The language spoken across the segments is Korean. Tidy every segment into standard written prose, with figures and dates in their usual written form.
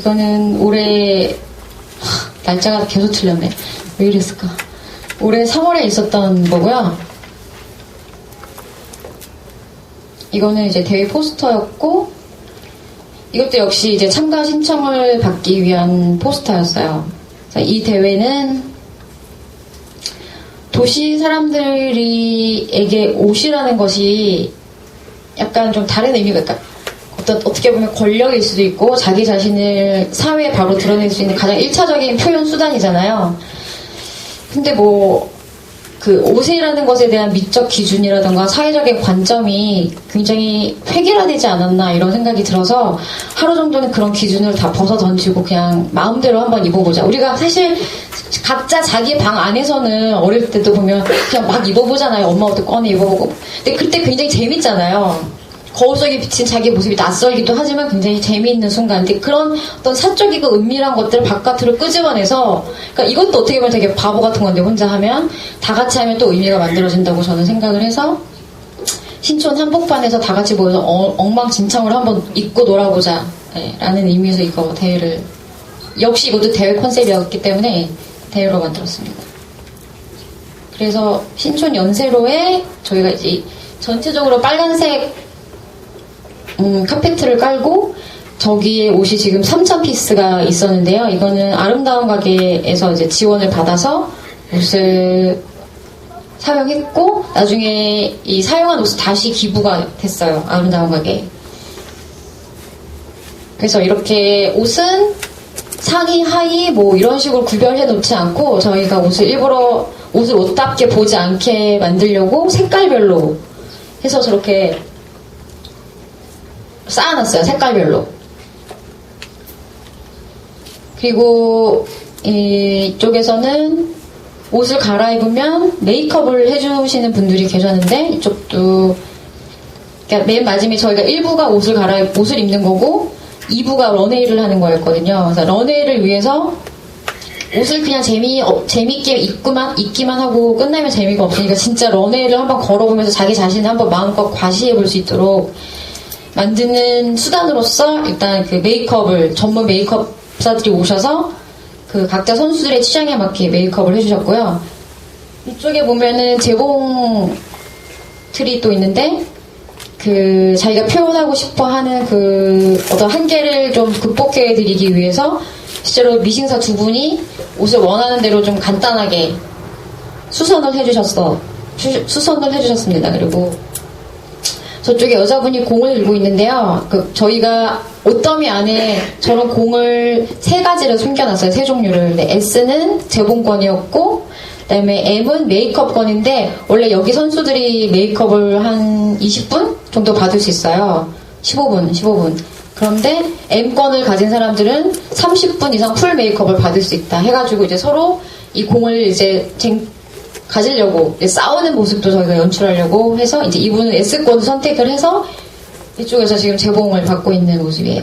이거는 올해 날짜가 계속 틀렸네. 왜 이랬을까? 올해 3월에 있었던 거고요. 이거는 이제 대회 포스터였고, 이것도 역시 이제 참가 신청을 받기 위한 포스터였어요. 이 대회는 도시 사람들에게 옷이라는 것이 약간 좀 다른 의미가, 그러니까 어떻게 보면 권력일 수도 있고 자기 자신을 사회에 바로 드러낼 수 있는 가장 1차적인 표현 수단이잖아요. 근데 그 옷이라는 것에 대한 미적 기준이라던가 사회적인 관점이 굉장히 획일화되지 않았나 이런 생각이 들어서 하루 정도는 그런 기준을 다 벗어 던지고 그냥 마음대로 한번 입어보자. 우리가 사실 각자 자기 방 안에서는 어릴 때도 보면 그냥 막 입어보잖아요. 엄마 옷도 꺼내 입어보고. 근데 그때 굉장히 재밌잖아요. 거울 속에 비친 자기 모습이 낯설기도 하지만 굉장히 재미있는 순간인데 그런 어떤 사적이고 은밀한 것들을 바깥으로 끄집어내서 그러니까 이것도 어떻게 보면 되게 바보 같은 건데 혼자 하면 다 같이 하면 또 의미가 만들어진다고 저는 생각을 해서 신촌 한복판에서 다 같이 모여서 엉망진창으로 한번 입고 놀아보자 라는 의미에서 이거 대회를 역시 이것도 대회 컨셉이었기 때문에 대회로 만들었습니다. 그래서 신촌 연세로에 저희가 이제 전체적으로 빨간색 카페트를 깔고 저기에 옷이 지금 3,000피스가 있었는데요. 이거는 아름다운 가게에서 이제 지원을 받아서 옷을 사용했고 나중에 이 사용한 옷이 다시 기부가 됐어요. 아름다운 가게에. 그래서 이렇게 옷은 상의, 하의 이런 식으로 구별해 놓지 않고 저희가 옷을 일부러 옷을 옷답게 보지 않게 만들려고 색깔별로 해서 저렇게 쌓아놨어요. 색깔별로. 그리고 이쪽에서는 옷을 갈아입으면 메이크업을 해주시는 분들이 계셨는데 이쪽도 그러니까 맨 마지막에 저희가 1부가 옷을 입는 거고 2부가 런웨이를 하는 거였거든요. 그래서 런웨이를 위해서 옷을 그냥 재미있게 입기만 하고 끝나면 재미가 없으니까 진짜 런웨이를 한번 걸어보면서 자기 자신을 한번 마음껏 과시해볼 수 있도록 만드는 수단으로서 일단 그 메이크업을 전문 메이크업사들이 오셔서 그 각자 선수들의 취향에 맞게 메이크업을 해주셨고요. 이쪽에 보면은 재봉 틀이 또 있는데 그 자기가 표현하고 싶어하는 그 어떤 한계를 좀 극복해 드리기 위해서 실제로 미싱사 두 분이 옷을 원하는 대로 좀 간단하게 수선을 해주셨습니다. 그리고 저쪽에 여자분이 공을 들고 있는데요. 저희가 옷더미 안에 저런 공을 3가지를 숨겨놨어요. 3종류를. 근데 S는 재봉권이었고, 그 다음에 M은 메이크업권인데, 원래 여기 선수들이 메이크업을 한 20분 정도 받을 수 있어요. 15분. 그런데 M권을 가진 사람들은 30분 이상 풀 메이크업을 받을 수 있다. 해가지고 이제 서로 이 공을 이제 가지려고 싸우는 모습도 저희가 연출하려고 해서 이제 이분은 S권을 선택을 해서 이쪽에서 지금 재봉을 받고 있는 모습이에요.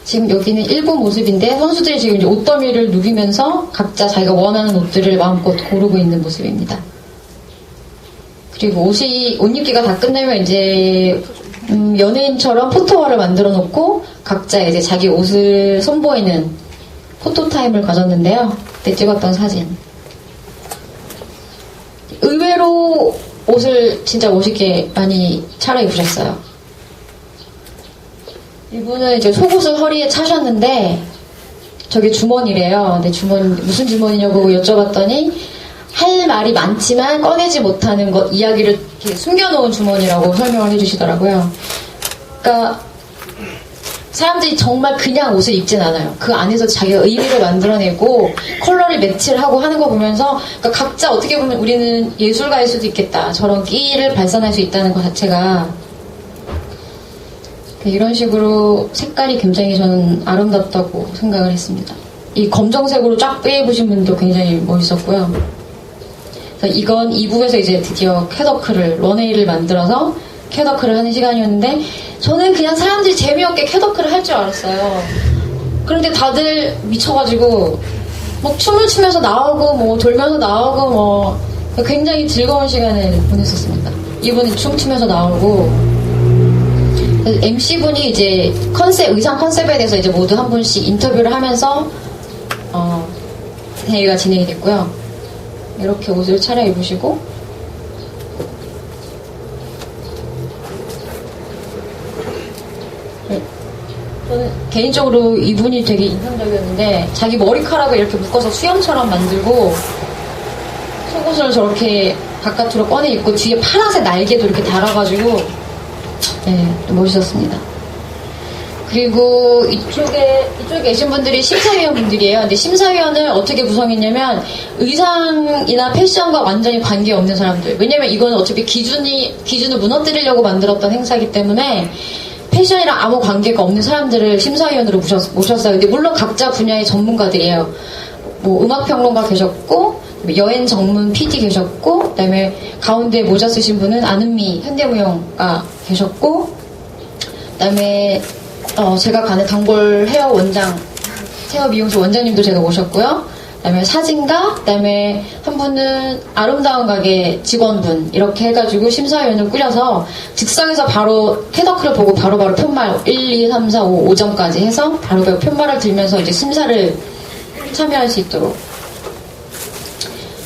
지금 여기는 1부 모습인데 선수들이 지금 이제 옷더미를 누비면서 각자 자기가 원하는 옷들을 마음껏 고르고 있는 모습입니다. 그리고 옷 입기가 다 끝나면 이제 연예인처럼 포토화를 만들어 놓고 각자 이제 자기 옷을 선보이는 포토타임을 가졌는데요. 그때 찍었던 사진. 의외로 옷을 진짜 멋있게 많이 차려입으셨어요. 이분은 이제 속옷을 허리에 차셨는데 저게 주머니래요. 근데 무슨 주머니냐고 여쭤봤더니 할 말이 많지만 꺼내지 못하는 것 이야기를 이렇게 숨겨놓은 주머니라고 설명을 해주시더라고요. 그러니까 사람들이 정말 그냥 옷을 입진 않아요. 그 안에서 자기가 의미를 만들어내고 컬러를 매치를 하고 하는 거 보면서 그러니까 각자 어떻게 보면 우리는 예술가일 수도 있겠다. 저런 끼를 발산할 수 있다는 것 자체가 이런 식으로 색깔이 굉장히 저는 아름답다고 생각을 했습니다. 이 검정색으로 쫙 빼입으신 분도 굉장히 멋있었고요. 그래서 이건 2부에서 이제 드디어 캣워크를 런웨이를 만들어서 캣워크를 하는 시간이었는데 저는 그냥 사람들이 재미없게 캣워크를 할 줄 알았어요. 그런데 다들 미쳐가지고 막 춤을 추면서 나오고 돌면서 나오고 굉장히 즐거운 시간을 보냈었습니다. 이분은 춤추면서 나오고 MC분이 이제 의상 컨셉에 대해서 이제 모두 한 분씩 인터뷰를 하면서, 대회가 진행이 됐고요. 이렇게 옷을 차려입으시고, 저는 개인적으로 이분이 되게 인상적이었는데, 자기 머리카락을 이렇게 묶어서 수염처럼 만들고, 속옷을 저렇게 바깥으로 꺼내 입고, 뒤에 파란색 날개도 이렇게 달아가지고, 네, 멋있었습니다. 그리고 이쪽에 계신 분들이 심사위원 분들이에요. 근데 심사위원을 어떻게 구성했냐면 의상이나 패션과 완전히 관계없는 사람들. 왜냐면 이거는 어차피 기준을 무너뜨리려고 만들었던 행사이기 때문에 패션이랑 아무 관계가 없는 사람들을 심사위원으로 모셨어요. 근데 물론 각자 분야의 전문가들이에요. 뭐 음악평론가 계셨고, 여행 전문 PD 계셨고, 그다음에 가운데 모자 쓰신 분은 안은미 현대무용가 계셨고, 그다음에 제가 가는 단골 헤어 원장, 헤어 미용실 원장님도 제가 모셨고요. 그다음에 사진가, 그다음에 한 분은 아름다운 가게 직원분, 이렇게 해가지고 심사위원을 꾸려서 즉석에서 바로 캐더크를 보고 바로바로 편말 1, 2, 3, 4, 5, 5점까지 해서 바로 편말을 들면서 이제 심사를 참여할 수 있도록.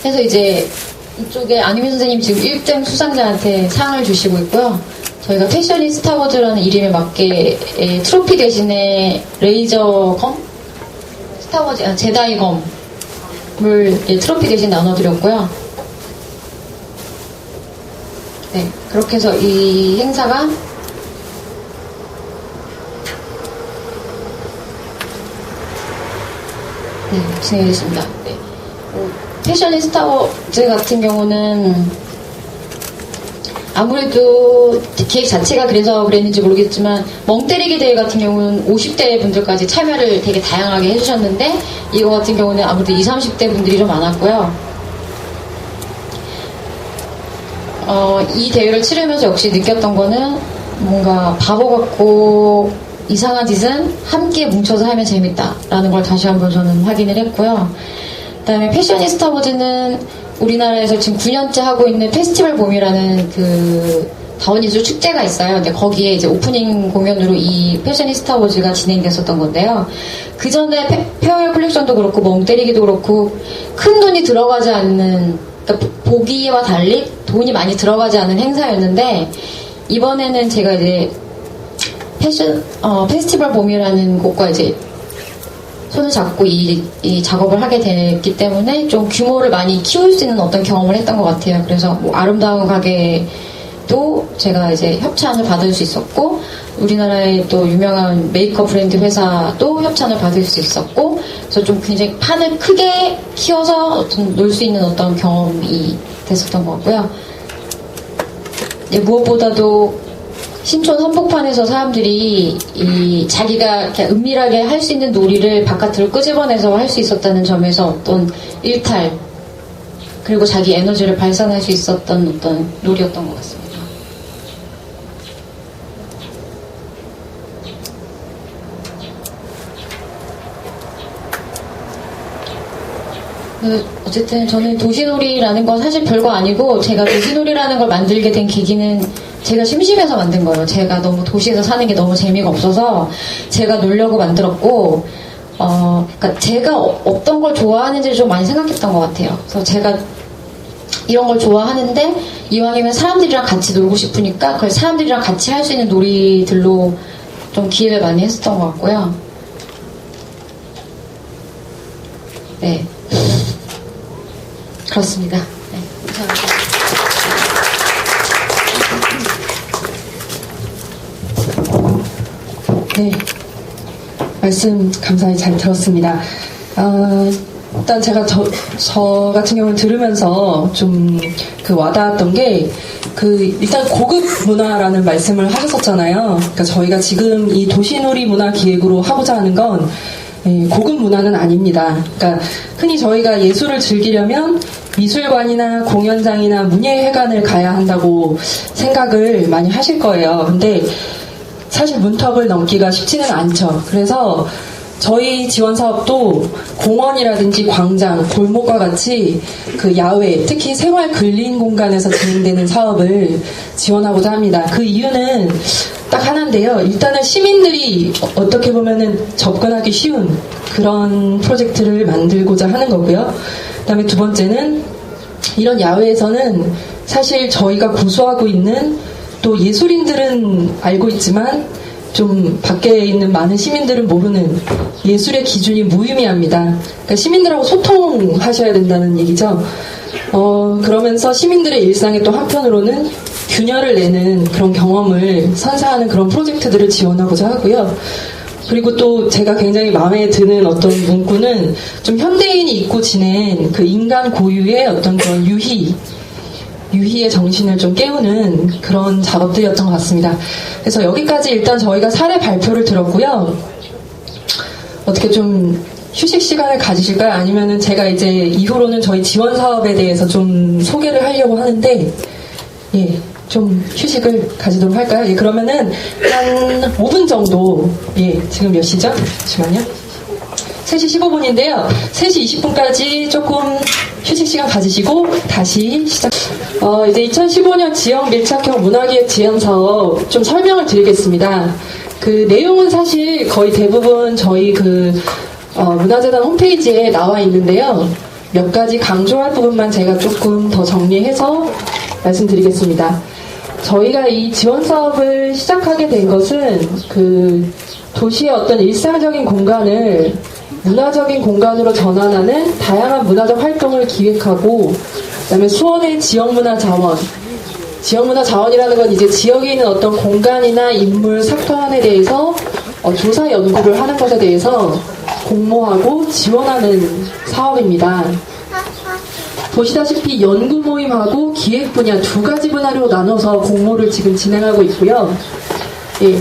그래서 이제 이쪽에 안유민 선생님 지금 1등 수상자한테 상을 주시고 있고요. 저희가 패셔니스타워즈라는 이름에 맞게 트로피 대신에 레이저 검? 제다이 검을 트로피 대신 나눠드렸고요. 네, 그렇게 해서 이 행사가 진행이 됐습니다. 네. 패셔니스타워즈 같은 경우는 아무래도 기획 자체가 그래서 그랬는지 모르겠지만 멍때리기 대회 같은 경우는 50대 분들까지 참여를 되게 다양하게 해주셨는데 이거 같은 경우는 아무래도 20, 30대 분들이 좀 많았고요. 이 대회를 치르면서 역시 느꼈던 거는 뭔가 바보 같고 이상한 짓은 함께 뭉쳐서 하면 재밌다라는 걸 다시 한번 저는 확인을 했고요. 그다음에 패셔니스타워즈는 우리나라에서 지금 9년째 하고 있는 페스티벌 봄이라는 그 다원예술 축제가 있어요. 근데 거기에 이제 오프닝 공연으로 이 패셔니스타워즈가 진행됐었던 건데요. 그 전에 페어웨어 컬렉션도 그렇고 멍때리기도 그렇고 큰 돈이 들어가지 않는, 그러니까 보기와 달리 돈이 많이 들어가지 않은 행사였는데 이번에는 제가 이제 페스티벌 봄이라는 곳과 이제 손을 잡고 이 작업을 하게 됐기 때문에 좀 규모를 많이 키울 수 있는 어떤 경험을 했던 것 같아요. 그래서 뭐 아름다운 가게도 제가 이제 협찬을 받을 수 있었고, 우리나라의 또 유명한 메이크업 브랜드 회사도 협찬을 받을 수 있었고, 그래서 좀 굉장히 판을 크게 키워서 어떤 놀 수 있는 어떤 경험이 됐었던 것 같고요. 무엇보다도 신촌 한복판에서 사람들이 자기가 그냥 은밀하게 할 수 있는 놀이를 바깥으로 끄집어내서 할 수 있었다는 점에서 어떤 일탈, 그리고 자기 에너지를 발산할 수 있었던 어떤 놀이였던 것 같습니다. 어쨌든 저는 도시놀이라는 건 사실 별거 아니고, 제가 도시놀이라는 걸 만들게 된 계기는 제가 심심해서 만든 거예요. 제가 너무 도시에서 사는 게 너무 재미가 없어서 제가 놀려고 만들었고, 그러니까 제가 어떤 걸 좋아하는지를 좀 많이 생각했던 것 같아요. 그래서 제가 이런 걸 좋아하는데 이왕이면 사람들이랑 같이 놀고 싶으니까 그걸 사람들이랑 같이 할 수 있는 놀이들로 좀 기획을 많이 했었던 것 같고요. 네. 그렇습니다. 네, 감사합니다. 네, 말씀 감사히 잘 들었습니다. 일단 제가 저 같은 경우는 들으면서 좀 와닿았던 게, 일단 고급 문화라는 말씀을 하셨었잖아요. 그러니까 저희가 지금 이 도시놀이 문화 기획으로 하고자 하는 건 고급 문화는 아닙니다. 그러니까 흔히 저희가 예술을 즐기려면 미술관이나 공연장이나 문예회관을 가야 한다고 생각을 많이 하실 거예요. 근데 사실 문턱을 넘기가 쉽지는 않죠. 그래서 저희 지원 사업도 공원이라든지 광장, 골목과 같이 그 야외, 특히 생활 근린 공간에서 진행되는 사업을 지원하고자 합니다. 그 이유는 딱 하나인데요. 일단은 시민들이 어떻게 보면은 접근하기 쉬운 그런 프로젝트를 만들고자 하는 거고요. 그다음에 두 번째는 이런 야외에서는 사실 저희가 고수하고 있는 또 예술인들은 알고 있지만 좀 밖에 있는 많은 시민들은 모르는 예술의 기준이 무의미합니다. 그러니까 시민들하고 소통하셔야 된다는 얘기죠. 그러면서 시민들의 일상에 또 한편으로는 균열을 내는 그런 경험을 선사하는 그런 프로젝트들을 지원하고자 하고요. 그리고 또 제가 굉장히 마음에 드는 어떤 문구는 좀 현대인이 잊고 지낸 그 인간 고유의 어떤 그런 유희의 정신을 좀 깨우는 그런 작업들이었던 것 같습니다. 그래서 여기까지 일단 저희가 사례 발표를 들었고요. 어떻게 좀 휴식 시간을 가지실까요? 아니면은 제가 이제 이후로는 저희 지원 사업에 대해서 좀 소개를 하려고 하는데, 예, 좀 휴식을 가지도록 할까요? 예, 그러면은 한 5분 정도, 예, 지금 몇 시죠? 잠시만요. 3시 15분인데요. 3시 20분까지 조금 휴식 시간 가지시고 다시 시작. 이제 2015년 지역 밀착형 문화기획 지원 사업 좀 설명을 드리겠습니다. 그 내용은 사실 거의 대부분 저희 문화재단 홈페이지에 나와 있는데요. 몇 가지 강조할 부분만 제가 조금 더 정리해서 말씀드리겠습니다. 저희가 이 지원 사업을 시작하게 된 것은 그 도시의 어떤 일상적인 공간을 문화적인 공간으로 전환하는 다양한 문화적 활동을 기획하고, 그다음에 수원의 지역문화자원이라는 건 이제 지역에 있는 어떤 공간이나 인물, 사건에 대해서 조사 연구를 하는 것에 대해서 공모하고 지원하는 사업입니다. 보시다시피 연구 모임하고 기획 분야 두 가지 분야로 나눠서 공모를 지금 진행하고 있고요. 예.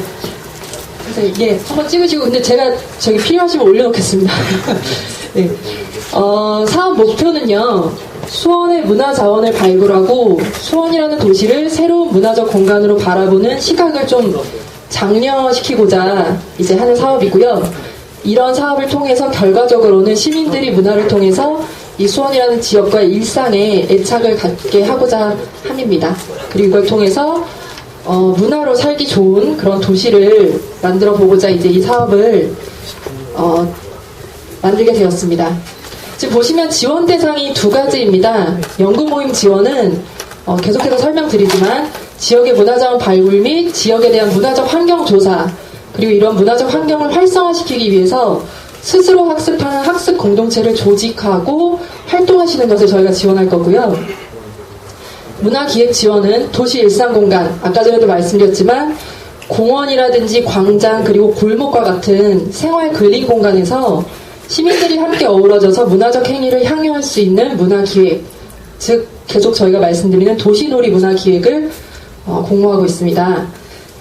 예, 한번 찍으시고, 근데 제가 저기 필요하시면 올려놓겠습니다. 네. 사업 목표는요, 수원의 문화자원을 발굴하고 수원이라는 도시를 새로운 문화적 공간으로 바라보는 시각을 좀 장려시키고자 이제 하는 사업이고요. 이런 사업을 통해서 결과적으로는 시민들이 문화를 통해서 이 수원이라는 지역과의 일상에 애착을 갖게 하고자 함입니다. 그리고 이걸 통해서 문화로 살기 좋은 그런 도시를 만들어 보고자 이제 이 사업을 만들게 되었습니다. 지금 보시면 지원 대상이 두 가지입니다. 연구 모임 지원은 계속해서 설명드리지만 지역의 문화자원 발굴 및 지역에 대한 문화적 환경 조사, 그리고 이런 문화적 환경을 활성화시키기 위해서 스스로 학습하는 학습 공동체를 조직하고 활동하시는 것을 저희가 지원할 거고요. 문화기획 지원은 도시 일상공간, 아까 전에도 말씀드렸지만 공원이라든지 광장 그리고 골목과 같은 생활 근린 공간에서 시민들이 함께 어우러져서 문화적 행위를 향유할 수 있는 문화기획, 즉 계속 저희가 말씀드리는 도시놀이 문화기획을 공모하고 있습니다.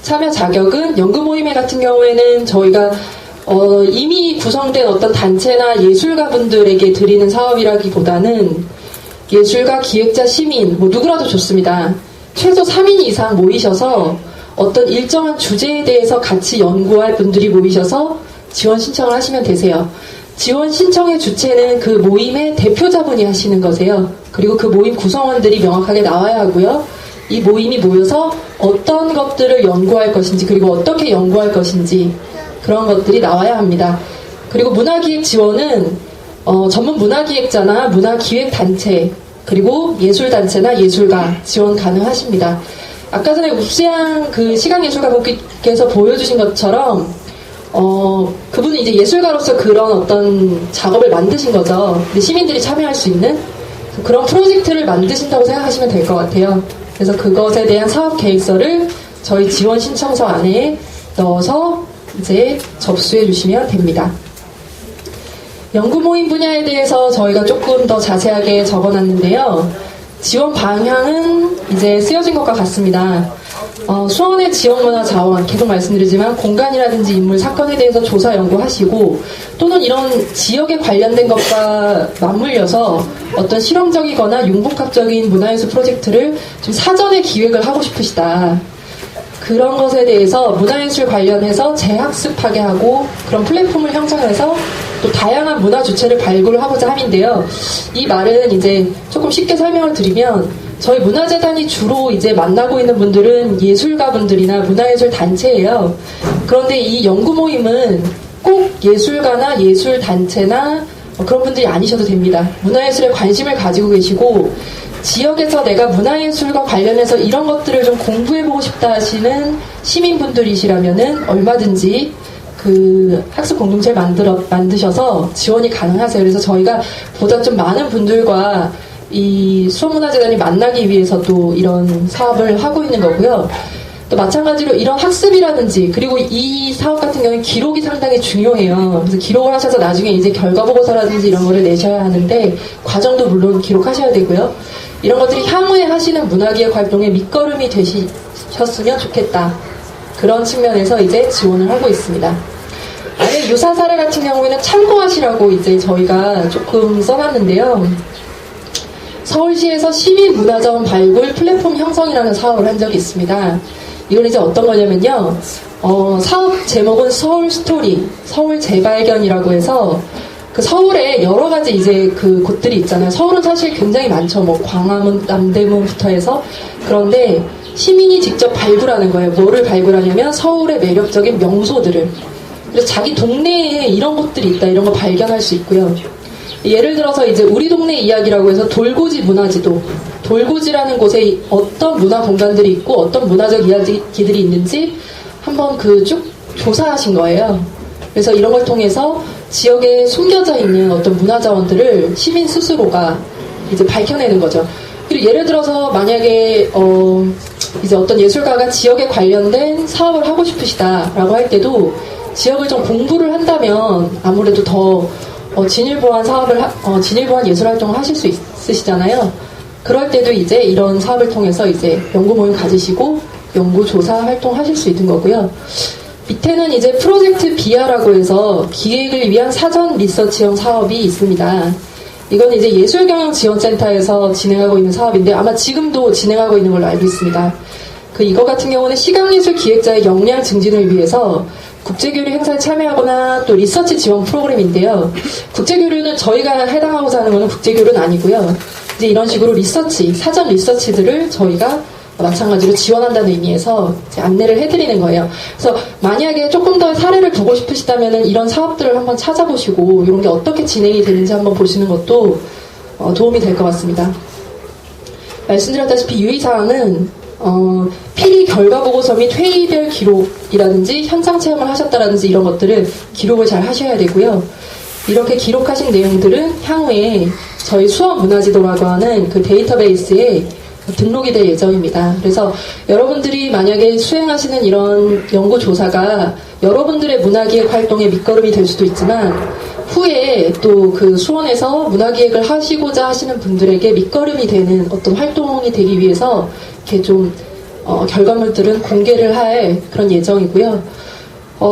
참여 자격은 연구모임회 같은 경우에는 저희가 이미 구성된 어떤 단체나 예술가분들에게 드리는 사업이라기보다는 예술가, 기획자, 시민, 누구라도 좋습니다. 최소 3인 이상 모이셔서 어떤 일정한 주제에 대해서 같이 연구할 분들이 모이셔서 지원 신청을 하시면 되세요. 지원 신청의 주체는 그 모임의 대표자분이 하시는 거세요. 그리고 그 모임 구성원들이 명확하게 나와야 하고요. 이 모임이 모여서 어떤 것들을 연구할 것인지, 그리고 어떻게 연구할 것인지 그런 것들이 나와야 합니다. 그리고 문화기획 지원은 전문 문화기획자나 문화기획단체, 그리고 예술단체나 예술가 지원 가능하십니다. 아까 전에 읍수양 그 시각예술가분께서 보여주신 것처럼 그분은 이제 예술가로서 그런 어떤 작업을 만드신 거죠. 근데 시민들이 참여할 수 있는 그런 프로젝트를 만드신다고 생각하시면 될 것 같아요. 그래서 그것에 대한 사업 계획서를 저희 지원 신청서 안에 넣어서 이제 접수해 주시면 됩니다. 연구 모임 분야에 대해서 저희가 조금 더 자세하게 적어놨는데요. 지원 방향은 이제 쓰여진 것과 같습니다. 수원의 지역문화자원, 계속 말씀드리지만 공간이라든지 인물, 사건에 대해서 조사 연구하시고, 또는 이런 지역에 관련된 것과 맞물려서 어떤 실험적이거나 융복합적인 문화예술 프로젝트를 좀 사전에 기획을 하고 싶으시다. 그런 것에 대해서 문화예술 관련해서 재학습하게 하고 그런 플랫폼을 형성해서 또 다양한 문화 주체를 발굴하고자 함인데요. 이 말은 이제 조금 쉽게 설명을 드리면 저희 문화재단이 주로 이제 만나고 있는 분들은 예술가 분들이나 문화예술 단체예요. 그런데 이 연구 모임은 꼭 예술가나 예술 단체나 그런 분들이 아니셔도 됩니다. 문화예술에 관심을 가지고 계시고 지역에서 내가 문화예술과 관련해서 이런 것들을 좀 공부해보고 싶다 하시는 시민분들이시라면은 얼마든지 그 학습 공동체를 만드셔서 지원이 가능하세요. 그래서 저희가 보다 좀 많은 분들과 이 수원문화재단이 만나기 위해서 또 이런 사업을 하고 있는 거고요. 또 마찬가지로 이런 학습이라든지 그리고 이 사업 같은 경우는 기록이 상당히 중요해요. 그래서 기록을 하셔서 나중에 이제 결과보고서라든지 이런 거를 내셔야 하는데 과정도 물론 기록하셔야 되고요. 이런 것들이 향후에 하시는 문화기획 활동의 밑거름이 되셨으면 좋겠다. 그런 측면에서 이제 지원을 하고 있습니다. 아래 유사 사례 같은 경우에는 참고하시라고 이제 저희가 조금 써놨는데요. 서울시에서 시민문화자원 발굴 플랫폼 형성이라는 사업을 한 적이 있습니다. 이건 이제 어떤 거냐면요. 사업 제목은 서울 스토리, 서울 재발견이라고 해서 그 서울에 여러 가지 이제 그 곳들이 있잖아요. 서울은 사실 굉장히 많죠. 뭐 광화문, 남대문부터 해서. 그런데 시민이 직접 발굴하는 거예요. 뭐를 발굴하냐면 서울의 매력적인 명소들을. 그래서 자기 동네에 이런 곳들이 있다. 이런 거 발견할 수 있고요. 예를 들어서 이제 우리 동네 이야기라고 해서 돌고지 문화지도. 돌고지라는 곳에 어떤 문화 공간들이 있고 어떤 문화적 이야기들이 있는지 한번 그 쭉 조사하신 거예요. 그래서 이런 걸 통해서 지역에 숨겨져 있는 어떤 문화자원들을 시민 스스로가 이제 밝혀내는 거죠. 그리고 예를 들어서 만약에 이제 어떤 예술가가 지역에 관련된 사업을 하고 싶으시다라고 할 때도 지역을 좀 공부를 한다면 아무래도 더 진일보한 진일보한 예술 활동을 하실 수 있으시잖아요. 그럴 때도 이제 이런 사업을 통해서 이제 연구 모임 가지시고 연구 조사 활동 하실 수 있는 거고요. 밑에는 이제 프로젝트 비아라고 해서 기획을 위한 사전 리서치형 사업이 있습니다. 이건 이제 예술경영지원센터에서 진행하고 있는 사업인데 아마 지금도 진행하고 있는 걸로 알고 있습니다. 이거 같은 경우는 시각예술 기획자의 역량 증진을 위해서 국제교류 행사에 참여하거나 또 리서치 지원 프로그램인데요. 국제교류는 저희가 해당하고자 하는 것은 국제교류는 아니고요. 이제 이런 식으로 리서치, 사전 리서치들을 저희가 마찬가지로 지원한다는 의미에서 이제 안내를 해드리는 거예요. 그래서 만약에 조금 더 사례를 보고 싶으시다면 이런 사업들을 한번 찾아보시고 이런 게 어떻게 진행이 되는지 한번 보시는 것도 도움이 될 것 같습니다. 말씀드렸다시피 유의사항은 필히 결과보고서 및 회의별 기록이라든지 현장 체험을 하셨다라든지 이런 것들을 기록을 잘 하셔야 되고요. 이렇게 기록하신 내용들은 향후에 저희 수원문화지도라고 하는 그 데이터베이스에 등록이 될 예정입니다. 그래서 여러분들이 만약에 수행하시는 이런 연구조사가 여러분들의 문화기획 활동의 밑거름이 될 수도 있지만 후에 또 그 수원에서 문화기획을 하시고자 하시는 분들에게 밑거름이 되는 어떤 활동이 되기 위해서 이렇게 좀 결과물들은 공개를 할 그런 예정이고요.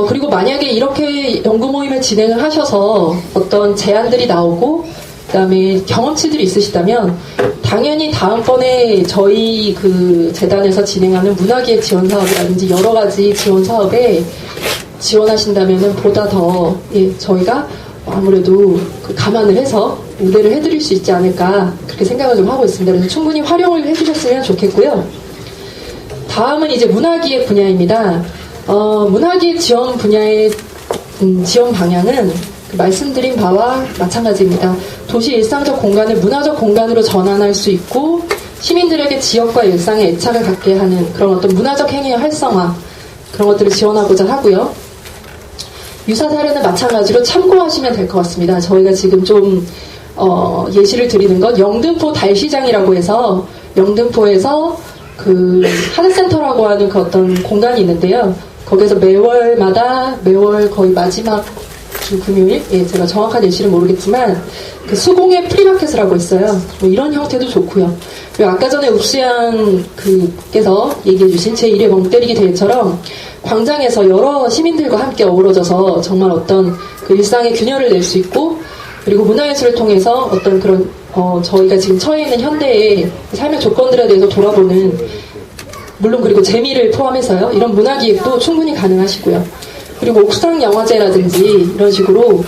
그리고 만약에 이렇게 연구 모임을 진행을 하셔서 어떤 제안들이 나오고 그다음에 경험치들이 있으시다면 당연히 다음번에 저희 그 재단에서 진행하는 문화기획 지원 사업이라든지 여러 가지 지원 사업에 지원하신다면은 보다 더 저희가 아무래도 감안을 해서 우대를 해드릴 수 있지 않을까 그렇게 생각을 좀 하고 있습니다. 그래서 충분히 활용을 해주셨으면 좋겠고요. 다음은 이제 문화기획 분야입니다. 문화기획 지원 분야의 지원 방향은 말씀드린 바와 마찬가지입니다. 도시 일상적 공간을 문화적 공간으로 전환할 수 있고 시민들에게 지역과 일상에 애착을 갖게 하는 그런 어떤 문화적 행위의 활성화 그런 것들을 지원하고자 하고요. 유사 사례는 마찬가지로 참고하시면 될 것 같습니다. 저희가 지금 좀 예시를 드리는 건 영등포 달시장이라고 해서 영등포에서 그 하늘센터라고 하는 그 어떤 공간이 있는데요. 거기에서 매월 거의 마지막 주 금요일, 제가 정확한 예시를 모르겠지만 그 수공예 프리마켓을 하고 있어요. 뭐 이런 형태도 좋고요. 그리고 아까 전에 읍수양 그께서 얘기해주신 제1회 멍때리기 대회처럼 광장에서 여러 시민들과 함께 어우러져서 정말 어떤 그 일상의 균열을 낼 수 있고 그리고 문화예술을 통해서 어떤 그런 저희가 지금 처해 있는 현대의 삶의 조건들에 대해서 돌아보는 물론 그리고 재미를 포함해서요. 이런 문화기획도 충분히 가능하시고요. 그리고 옥상 영화제라든지 이런 식으로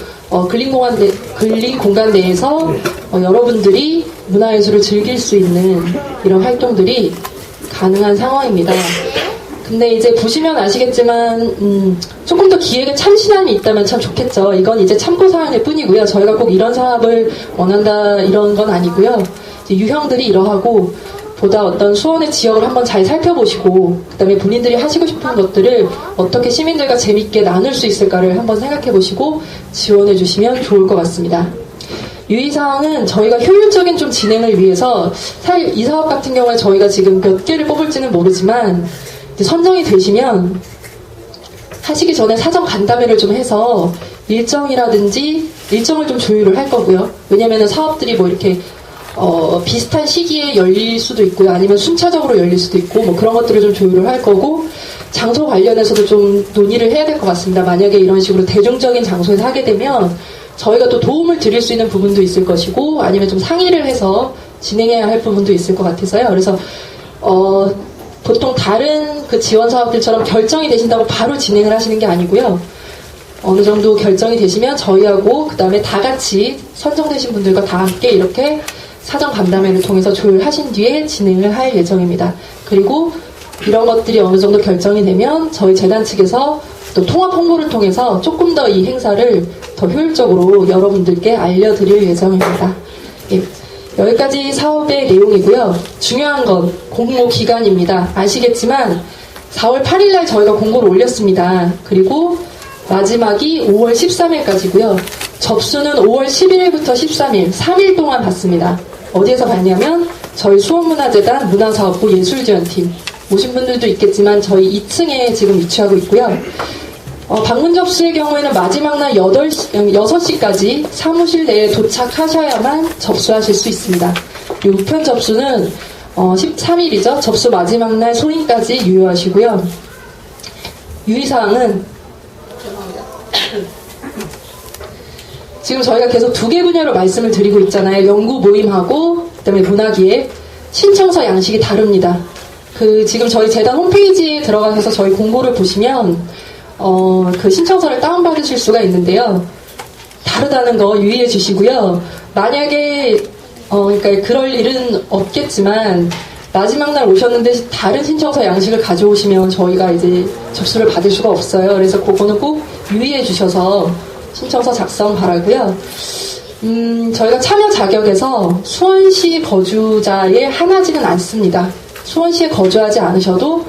근린 공간 내에서 여러분들이 문화예술을 즐길 수 있는 이런 활동들이 가능한 상황입니다. 근데 이제 보시면 아시겠지만 조금 더 기획에 참신함이 있다면 참 좋겠죠. 이건 이제 참고사항일 뿐이고요. 저희가 꼭 이런 사업을 원한다 이런 건 아니고요. 이제 유형들이 이러하고 보다 어떤 수원의 지역을 한번 잘 살펴보시고 그다음에 본인들이 하시고 싶은 것들을 어떻게 시민들과 재밌게 나눌 수 있을까를 한번 생각해보시고 지원해 주시면 좋을 것 같습니다. 유의사항은 저희가 효율적인 좀 진행을 위해서 사실 이 사업 같은 경우에 저희가 지금 몇 개를 뽑을지는 모르지만 선정이 되시면 하시기 전에 사전 간담회를 좀 해서 일정이라든지 일정을 좀 조율을 할 거고요. 왜냐면은 사업들이 뭐 이렇게 비슷한 시기에 열릴 수도 있고요. 아니면 순차적으로 열릴 수도 있고 뭐 그런 것들을 좀 조율을 할 거고 장소 관련해서도 좀 논의를 해야 될 것 같습니다. 만약에 이런 식으로 대중적인 장소에서 하게 되면 저희가 또 도움을 드릴 수 있는 부분도 있을 것이고 아니면 좀 상의를 해서 진행해야 할 부분도 있을 것 같아서요. 그래서 보통 다른 그 지원 사업들처럼 결정이 되신다고 바로 진행을 하시는 게 아니고요. 어느 정도 결정이 되시면 저희하고 그 다음에 다 같이 선정되신 분들과 다 함께 이렇게 사전 간담회를 통해서 조율하신 뒤에 진행을 할 예정입니다. 그리고 이런 것들이 어느 정도 결정이 되면 저희 재단 측에서 또 통합 홍보를 통해서 조금 더 이 행사를 더 효율적으로 여러분들께 알려드릴 예정입니다. 예. 여기까지 사업의 내용이고요. 중요한 건 공모 기간입니다. 아시겠지만 4월 8일날 저희가 공고를 올렸습니다. 그리고 마지막이 5월 13일까지고요. 접수는 5월 11일부터 13일, 3일 동안 받습니다. 어디에서 받냐면 저희 수원문화재단 문화사업부 예술지원팀 오신 분들도 있겠지만 저희 2층에 지금 위치하고 있고요. 방문 접수의 경우에는 마지막 날 6시까지 사무실 내에 도착하셔야만 접수하실 수 있습니다. 이 우편 접수는 13일이죠. 접수 마지막 날 소인까지 유효하시고요. 유의사항은 지금 저희가 계속 두 개 분야로 말씀을 드리고 있잖아요. 연구 모임하고 그다음에 문화기획, 신청서 양식이 다릅니다. 지금 저희 재단 홈페이지에 들어가셔서 저희 공고를 보시면 그 신청서를 다운받으실 수가 있는데요. 다르다는 거 유의해 주시고요. 만약에 그러니까 그럴 일은 없겠지만 마지막 날 오셨는데 다른 신청서 양식을 가져오시면 저희가 이제 접수를 받을 수가 없어요. 그래서 그거는 꼭 유의해 주셔서 신청서 작성 바라고요. 저희가 참여 자격에서 수원시 거주자에 한하지는 않습니다. 수원시에 거주하지 않으셔도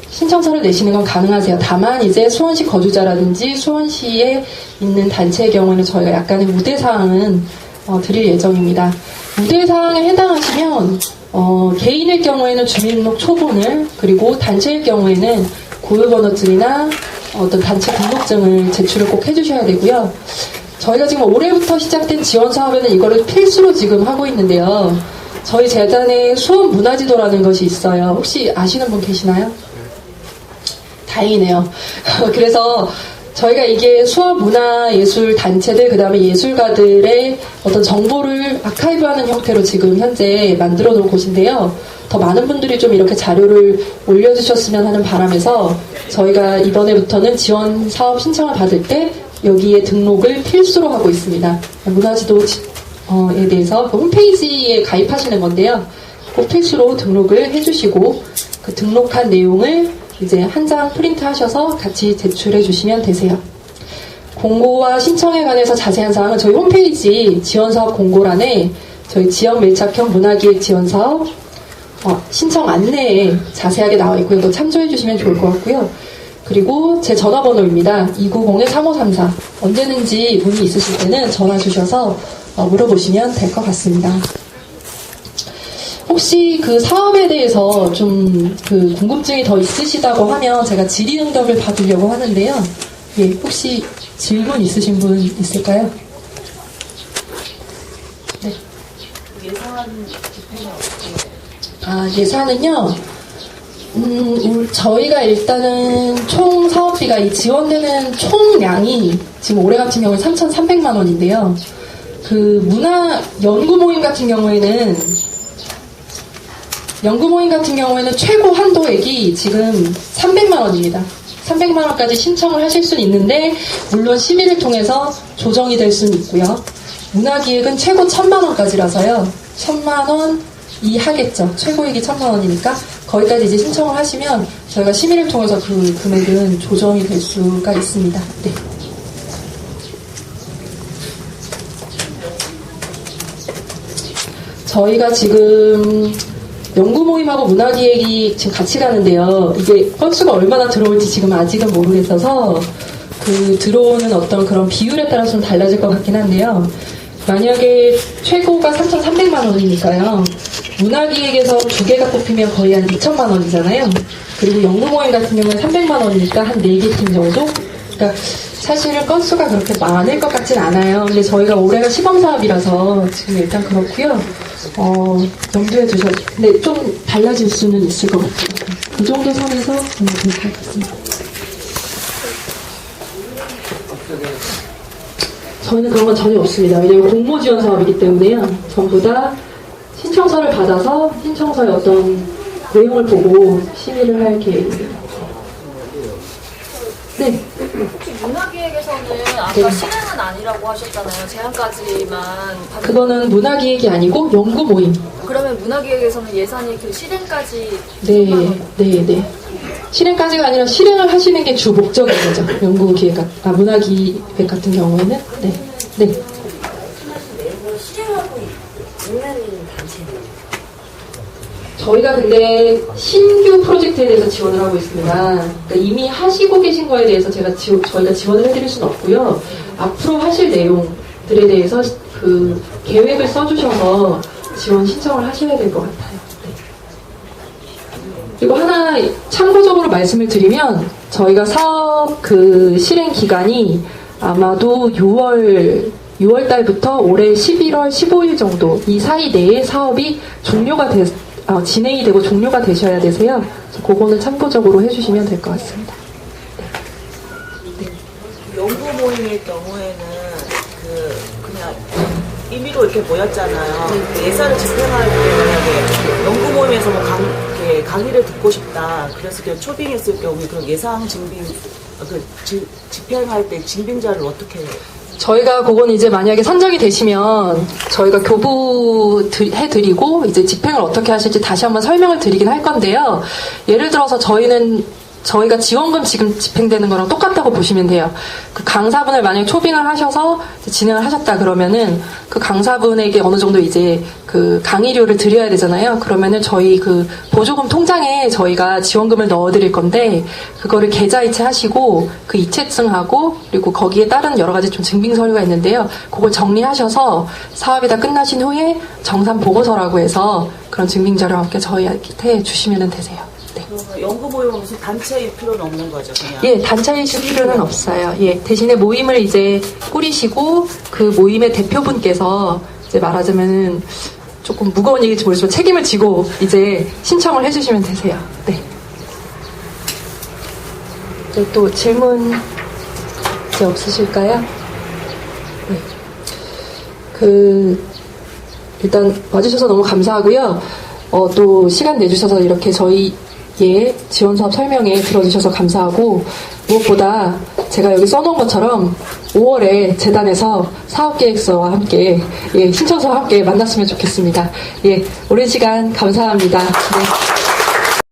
신청서를 내시는 건 가능하세요. 다만 이제 수원시 거주자라든지 수원시에 있는 단체의 경우에는 저희가 약간의 우대사항은 드릴 예정입니다. 우대사항에 해당하시면 개인일 경우에는 주민등록 초본을 그리고 단체일 경우에는 고유번호증이나 어떤 단체 등록증을 제출을 꼭 해주셔야 되고요. 저희가 지금 올해부터 시작된 지원 사업에는 이거를 필수로 지금 하고 있는데요. 저희 재단에 수원문화지도라는 것이 있어요. 혹시 아시는 분 계시나요? 다행이네요. 그래서 저희가 이게 수원문화예술 단체들 그다음에 예술가들의 어떤 정보를 아카이브하는 형태로 지금 현재 만들어 놓은 곳인데요. 더 많은 분들이 좀 이렇게 자료를 올려주셨으면 하는 바람에서 저희가 이번에부터는 지원 사업 신청을 받을 때 여기에 등록을 필수로 하고 있습니다. 문화지도에 대해서 그 홈페이지에 가입하시는 건데요. 꼭 필수로 등록을 해주시고 그 등록한 내용을 이제 한 장 프린트 하셔서 같이 제출해 주시면 되세요. 공고와 신청에 관해서 자세한 사항은 저희 홈페이지 지원사업 공고란에 저희 지역 밀착형 문화기획 지원사업 신청 안내에 자세하게 나와 있고요. 이거 참조해 주시면 좋을 것 같고요. 그리고 제 전화번호입니다. 290-3534 언제든지 문의 있으실 때는 전화 주셔서 물어보시면 될 것 같습니다. 혹시 그 사업에 대해서 좀 그 궁금증이 더 있으시다고 하면 제가 질의응답을 받으려고 하는데요. 예, 혹시 질문 있으신 분 있을까요? 네. 예산은요. 저희가 일단은 총 사업비가 이 지원되는 총량이 지금 올해 같은 경우에 3,300만 원인데요. 그 문화 연구 모임 같은 경우에는 연구 모임 같은 경우에는 최고 한도액이 지금 300만 원입니다. 300만 원까지 신청을 하실 수는 있는데 물론 심의를 통해서 조정이 될 수는 있고요. 문화기획은 최고 1000만 원까지라서요. 1000만 원 이하겠죠. 최고액이 1000만 원이니까 거기까지 이제 신청을 하시면 저희가 심의를 통해서 그 금액은 조정이 될 수가 있습니다. 네. 저희가 지금 연구 모임하고 문화기획이 지금 같이 가는데요. 이게 건수가 얼마나 들어올지 지금 아직은 모르겠어서 그 들어오는 어떤 그런 비율에 따라서 좀 달라질 것 같긴 한데요. 만약에 최고가 3,300만 원이니까요. 문화기획에서 두 개가 뽑히면 거의 한 2천만 원이잖아요. 그리고 연구 모임 같은 경우는 300만 원이니까 한 4개 팀 정도? 그러니까 사실은 건수가 그렇게 많을 것 같진 않아요. 근데 저희가 올해가 시범사업이라서 지금 일단 그렇고요. 염두에 두셔도, 근데 좀 달라질 수는 있을 것 같아요. 그 정도 선에서 보면 될 것 같습니다. 저희는 그런 건 전혀 없습니다. 왜냐하면 공모 지원 사업이기 때문에요. 전부 다 신청서를 받아서 신청서의 어떤 내용을 보고 심의를 할 계획입니다. 네. 혹시 문화기획에서는 아까 네. 실행은 아니라고 하셨잖아요. 제안까지만 받는. 그거는 문화기획이 아니고 연구 모임. 그러면 문화기획에서는 예산이 그 실행까지. 네. 실행까지가 아니라 실행을 하시는 게 주 목적인 거죠. 연구기획, 문화기획 같은 경우에는. 네. 실행하고 있는 단체는 저희가 근데 신규 프로젝트에 대해서 지원을 하고 있습니다. 그러니까 이미 하시고 계신 거에 대해서 저희가 지원을 해드릴 수는 없고요. 앞으로 하실 내용들에 대해서 그 계획을 써주셔서 지원 신청을 하셔야 될 것 같아요. 네. 그리고 하나 참고적으로 말씀을 드리면 저희가 사업 그 실행 기간이 아마도 6월 달부터 올해 11월 15일 정도 이 사이 내에 사업이 진행이 되고 종료가 되셔야 되세요. 그거는 참고적으로 해주시면 될 것 같습니다. 연구 모임일 경우에는 그냥 임의로 이렇게 모였잖아요. 예산을 집행할 때 만약에 연구 모임에서 뭐 강의를 듣고 싶다. 그래서 그냥 초빙했을 경우에 그런 예상 증빙 집행할 때 증빙자를 어떻게 해요? 저희가 그거는 이제 만약에 선정이 되시면 저희가 교부해드리고 이제 집행을 어떻게 하실지 다시 한번 설명을 드리긴 할 건데요. 예를 들어서 저희가 지원금 지금 집행되는 거랑 똑같다고 보시면 돼요. 그 강사분을 만약에 초빙을 하셔서 진행을 하셨다 그러면은 그 강사분에게 어느 정도 이제 그 강의료를 드려야 되잖아요. 그러면은 저희 그 보조금 통장에 저희가 지원금을 넣어드릴 건데 그거를 계좌이체 하시고 그 이체증하고 그리고 거기에 따른 여러 가지 좀 증빙 서류가 있는데요. 그걸 정리하셔서 사업이 다 끝나신 후에 정산 보고서라고 해서 그런 증빙 자료와 함께 저희한테 주시면 되세요. 연구 모임은 무슨 단체일 필요는 없는 거죠, 그냥? 예, 단체이실 필요는 없어요. 예, 대신에 모임을 이제 꾸리시고 그 모임의 대표분께서 이제 말하자면은 조금 무거운 얘기인지 모르지만 책임을 지고 이제 신청을 해주시면 되세요. 네. 이제 또 질문 이제 없으실까요? 네. 일단 와주셔서 너무 감사하고요. 또 시간 내주셔서 이렇게 저희 지원 사업 설명에 들어주셔서 감사하고 무엇보다 제가 여기 써놓은 것처럼 5월에 재단에서 사업계획서와 함께 신청서와 함께 만났으면 좋겠습니다. 오랜 시간 감사합니다. 네.